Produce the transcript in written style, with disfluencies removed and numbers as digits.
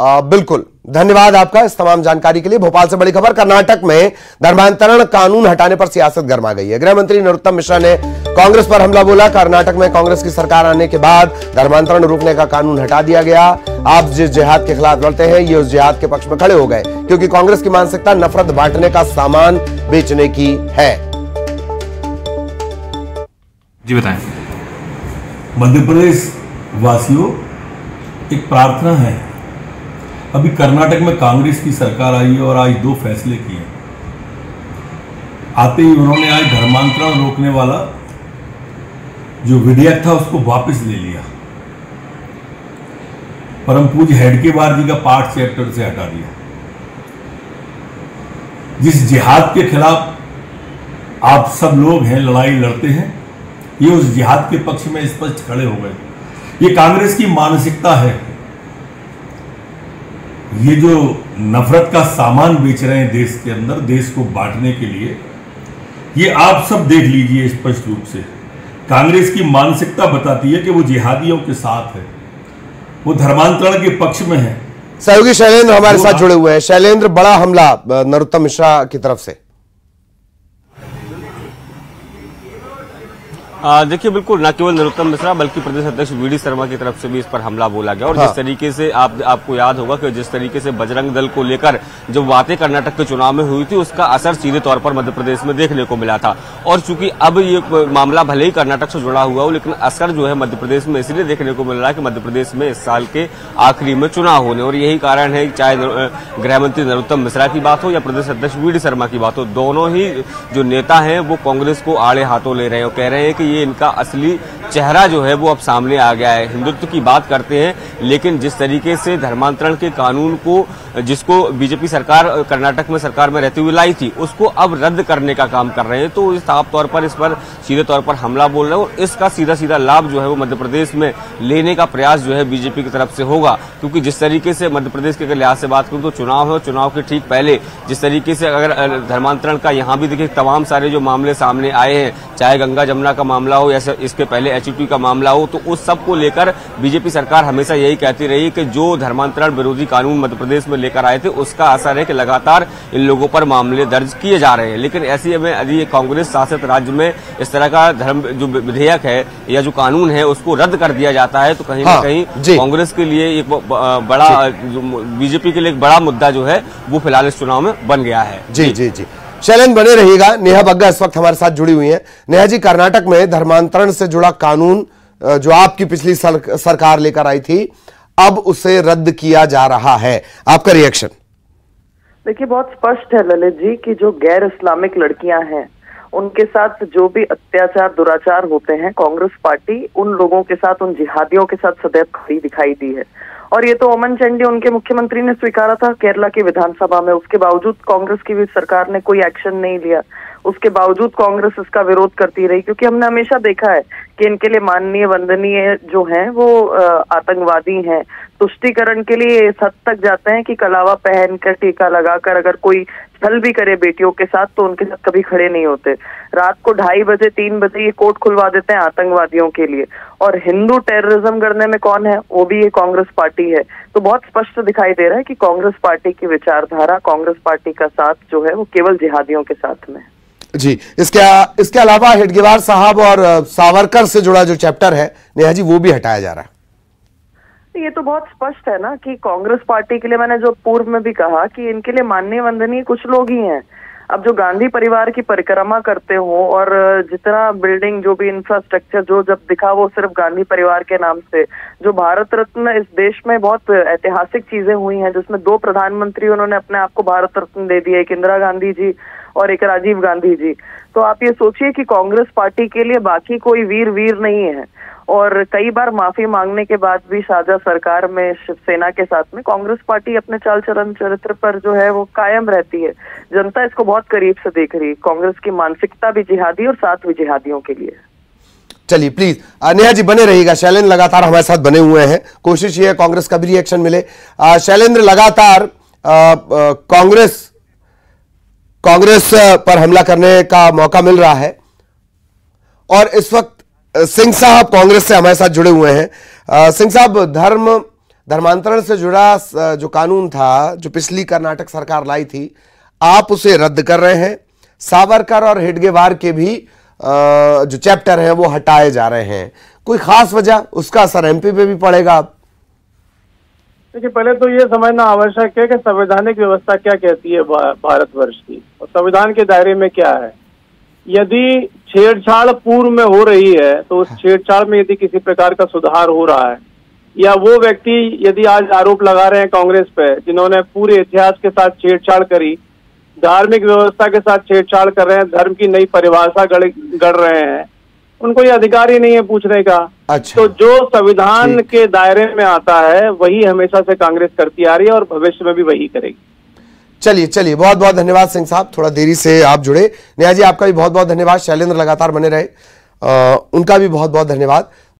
बिल्कुल, धन्यवाद आपका इस तमाम जानकारी के लिए। भोपाल से बड़ी खबर, कर्नाटक में धर्मांतरण कानून हटाने पर सियासत गर्मा गई है। गृह मंत्री नरोत्तम मिश्रा ने कांग्रेस पर हमला बोला। कर्नाटक में कांग्रेस की सरकार आने के बाद धर्मांतरण रोकने का कानून हटा दिया गया। आप जिस जिहाद के खिलाफ लड़ते हैं, ये उस जिहाद के पक्ष में खड़े हो गए, क्योंकि कांग्रेस की मानसिकता नफरत बांटने का सामान बेचने की है। जी बताएं। मध्य प्रदेश वासियों, एक प्रार्थना है। अभी कर्नाटक में कांग्रेस की सरकार आई है और आज 2 फैसले किए। आते ही उन्होंने आज धर्मांतरण रोकने वाला जो विधेयक था उसको वापस ले लिया। परम पूज्य हेडगेवार जी का पाठ चैप्टर से हटा दिया। जिस जिहाद के खिलाफ आप सब लोग हैं, लड़ाई लड़ते हैं, ये उस जिहाद के पक्ष में स्पष्ट खड़े हो गए। ये कांग्रेस की मानसिकता है। ये जो नफरत का सामान बेच रहे हैं देश के अंदर, देश को बांटने के लिए, ये आप सब देख लीजिए स्पष्ट रूप से। कांग्रेस की मानसिकता बताती है कि वो जिहादियों के साथ है, वो धर्मांतरण के पक्ष में है। सहयोगी शैलेंद्र हमारे साथ जुड़े हुए हैं। शैलेंद्र, बड़ा हमला नरोत्तम मिश्रा की तरफ से। देखिए, बिल्कुल न केवल नरोत्तम मिश्रा बल्कि प्रदेश अध्यक्ष वी डी शर्मा की तरफ से भी इस पर हमला बोला गया। और जिस तरीके से आपको याद होगा कि जिस तरीके से बजरंग दल को लेकर जो बातें कर्नाटक के चुनाव में हुई थी, उसका असर सीधे तौर पर मध्य प्रदेश में देखने को मिला था। और चूंकि अब ये मामला भले ही कर्नाटक से जुड़ा हुआ हो, लेकिन असर जो है मध्य प्रदेश में इसलिए देखने को मिल रहा है कि मध्य प्रदेश में इस साल के आखिरी में चुनाव होने, और यही कारण है चाहे गृह मंत्री नरोत्तम मिश्रा की बात हो या प्रदेश अध्यक्ष वी डी शर्मा की बात हो, दोनों ही जो नेता हैं वो कांग्रेस को आड़े हाथों ले रहे हैं और कह रहे हैं कि ये इनका असली चेहरा जो है वो अब सामने आ गया है। हिंदुत्व की बात करते हैं, लेकिन जिस तरीके से धर्मांतरण के कानून को, जिसको बीजेपी सरकार कर्नाटक में सरकार में रहती हुई लाई थी, उसको अब रद्द करने का काम कर रहे हैं। तो साफ तौर पर इस पर सीधे तौर पर हमला बोल रहे हैं और इसका सीधा सीधा लाभ जो है वो मध्य प्रदेश में लेने का प्रयास जो है बीजेपी की तरफ से होगा। क्योंकि जिस तरीके से मध्य प्रदेश के लिहाज से बात करूं तो चुनाव है, चुनाव के ठीक पहले जिस तरीके से अगर धर्मांतरण का यहाँ भी देखिए तमाम सारे जो मामले सामने आए हैं, चाहे गंगा जमुना का मामला हो या इसके पहले एचयूटी का मामला हो, तो उस सब को लेकर बीजेपी सरकार हमेशा यही कहती रही कि जो धर्मांतरण विरोधी कानून मध्य प्रदेश में लेकर आए थे, उसका असर है कि लगातार इन लोगों पर मामले दर्ज किए जा रहे हैं। लेकिन ऐसी में यदि कांग्रेस शासित राज्य में इस तरह का धर्म जो विधेयक है या जो कानून है उसको रद्द कर दिया जाता है, तो कहीं न कहीं कांग्रेस के लिए एक बड़ा, बीजेपी के लिए एक बड़ा मुद्दा जो है वो फिलहाल इस चुनाव में बन गया है। जी जी जी, शैलेंद्र बने रहिएगा। नेहा बग्गा इस वक्त हमारे साथ जुड़ी हुई हैं। नेहा जी, कर्नाटक में धर्मांतरण से जुड़ा कानून जो आपकी पिछली सरकार लेकर आई थी, अब उसे रद्द किया जा रहा है, आपका रिएक्शन? देखिए, बहुत स्पष्ट है ललित जी कि जो गैर इस्लामिक लड़कियां हैं उनके साथ जो भी अत्याचार दुराचार होते हैं, कांग्रेस पार्टी उन लोगों के साथ, उन जिहादियों के साथ सदैव खड़ी दिखाई दी है। और ये तो ओमन चांडी उनके मुख्यमंत्री ने स्वीकारा था केरला की विधानसभा में। उसके बावजूद कांग्रेस की भी सरकार ने कोई एक्शन नहीं लिया। उसके बावजूद कांग्रेस इसका विरोध करती रही, क्योंकि हमने हमेशा देखा है कि इनके लिए माननीय वंदनीय जो हैं वो आतंकवादी हैं। तुष्टीकरण के लिए इस हद तक जाते हैं कि कलावा पहनकर, टीका लगाकर अगर कोई छल भी करे बेटियों के साथ तो उनके साथ कभी खड़े नहीं होते। रात को 2:30 बजे 3 बजे ये कोर्ट खुलवा देते हैं आतंकवादियों के लिए। और हिंदू टेररिज्म करने में कौन है? वो भी ये कांग्रेस पार्टी है। तो बहुत स्पष्ट दिखाई दे रहा है कि कांग्रेस पार्टी की विचारधारा, कांग्रेस पार्टी का साथ जो है वो केवल जिहादियों के साथ में। जी, इसके अलावा हेडगेवार साहब और सावरकर से जुड़ा जो चैप्टर है नेहा जी, वो भी हटाया जा रहा है। ये तो बहुत स्पष्ट है ना कि कांग्रेस पार्टी के लिए, मैंने जो पूर्व में भी कहा कि इनके लिए माननीय वंदनीय कुछ लोग ही हैं। अब जो गांधी परिवार की परिक्रमा करते हो और जितना बिल्डिंग, जो भी इंफ्रास्ट्रक्चर जो जब दिखा वो सिर्फ गांधी परिवार के नाम से, जो भारत रत्न इस देश में बहुत ऐतिहासिक चीजें हुई हैं, जिसमें 2 प्रधानमंत्री उन्होंने अपने आप को भारत रत्न दे दिया, एक इंदिरा गांधी जी और एक राजीव गांधी जी। तो आप ये सोचिए कि कांग्रेस पार्टी के लिए बाकी कोई वीर नहीं है। और कई बार माफी मांगने के बाद भी साझा सरकार में शिवसेना के साथ में कांग्रेस पार्टी अपने चाल चलन चरित्र पर जो है वो कायम रहती है। जनता इसको बहुत करीब से देख रही है। कांग्रेस की मानसिकता भी जिहादी और साथ भी जिहादियों के लिए। चलिए प्लीज नेहा जी बने रहिएगा। शैलेंद्र लगातार हमारे साथ बने हुए हैं, कोशिश ये है कांग्रेस का भी रिएक्शन मिले। शैलेंद्र, लगातार कांग्रेस पर हमला करने का मौका मिल रहा है और इस वक्त सिंह साहब कांग्रेस से हमारे साथ जुड़े हुए हैं। सिंह साहब, धर्मांतरण से जुड़ा जो कानून था, जो पिछली कर्नाटक सरकार लाई थी, आप उसे रद्द कर रहे हैं। सावरकर और हेडगेवार के भी जो चैप्टर हैं वो हटाए जा रहे हैं। कोई खास वजह? उसका असर एमपी पे भी पड़ेगा। आप देखिए, पहले तो ये समझना आवश्यक है कि संवैधानिक व्यवस्था क्या कहती है भारतवर्ष की, और संविधान के दायरे में क्या है। यदि छेड़छाड़ पूर्व में हो रही है तो उस छेड़छाड़ में यदि किसी प्रकार का सुधार हो रहा है, या वो व्यक्ति यदि आज आरोप लगा रहे हैं कांग्रेस पे, जिन्होंने पूरे इतिहास के साथ छेड़छाड़ करी, धार्मिक व्यवस्था के साथ छेड़छाड़ कर रहे हैं, धर्म की नई परिभाषा गढ़ रहे हैं, उनको ये अधिकार ही नहीं है पूछने का। अच्छा। तो जो संविधान के दायरे में आता है वही हमेशा से कांग्रेस करती आ रही है और भविष्य में भी वही करेगी। चलिए, बहुत बहुत धन्यवाद सिंह साहब, थोड़ा देरी से आप जुड़े। नेहा जी, आपका भी बहुत बहुत धन्यवाद। शैलेंद्र लगातार बने रहे, उनका भी बहुत बहुत धन्यवाद।